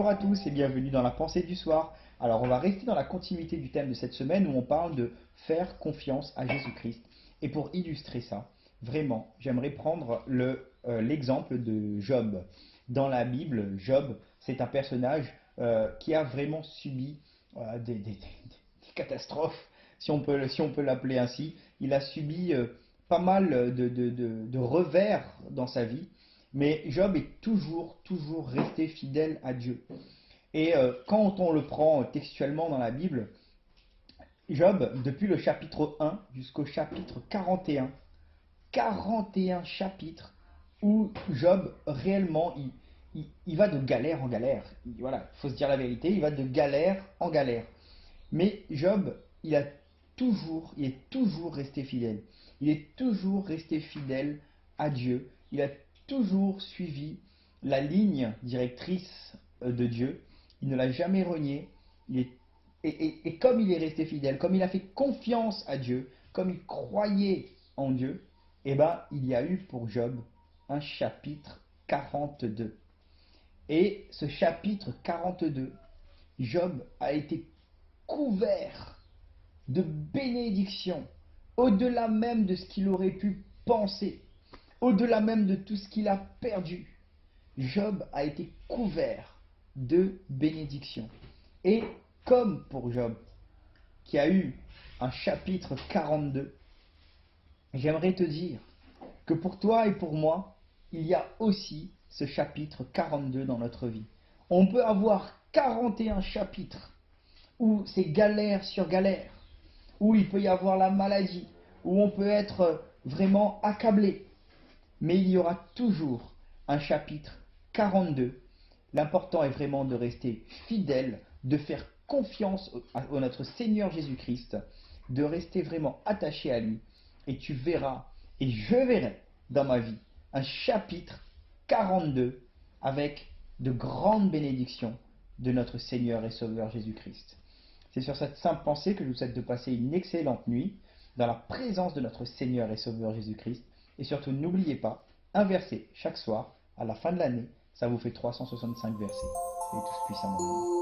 Bonjour à tous et bienvenue dans la pensée du soir. Alors on va rester dans la continuité du thème de cette semaine où on parle de faire confiance à Jésus-Christ. Et pour illustrer ça, vraiment, j'aimerais prendre l'exemple de Job. Dans la Bible, Job, c'est un personnage qui a vraiment subi des catastrophes, si on peut l'appeler ainsi. Il a subi pas mal de revers dans sa vie. Mais Job est toujours resté fidèle à Dieu. Et quand on le prend textuellement dans la Bible, Job, depuis le chapitre 1 jusqu'au chapitre 41, 41 chapitres où Job, réellement, il va de galère en galère. Voilà, il faut se dire la vérité, il va de galère en galère. Mais Job, il est toujours resté fidèle. Il est toujours resté fidèle à Dieu. Il a toujours suivi la ligne directrice de Dieu. Il ne l'a jamais renié. Et comme il est resté fidèle, comme il a fait confiance à Dieu, comme il croyait en Dieu, eh ben, il y a eu pour Job un chapitre 42. Et ce chapitre 42, Job a été couvert de bénédictions, au-delà même de ce qu'il aurait pu penser, au-delà même de tout ce qu'il a perdu. Job a été couvert de bénédictions. Et comme pour Job, qui a eu un chapitre 42, j'aimerais te dire que pour toi et pour moi, il y a aussi ce chapitre 42 dans notre vie. On peut avoir 41 chapitres où c'est galère sur galère, où il peut y avoir la maladie, où on peut être vraiment accablé. Mais il y aura toujours un chapitre 42. L'important est vraiment de rester fidèle, de faire confiance à notre Seigneur Jésus-Christ, de rester vraiment attaché à lui. Et tu verras, et je verrai dans ma vie, un chapitre 42 avec de grandes bénédictions de notre Seigneur et Sauveur Jésus-Christ. C'est sur cette simple pensée que je vous souhaite de passer une excellente nuit dans la présence de notre Seigneur et Sauveur Jésus-Christ. Et surtout, n'oubliez pas, un verset chaque soir, à la fin de l'année, ça vous fait 365 versets. Et tous puissamment.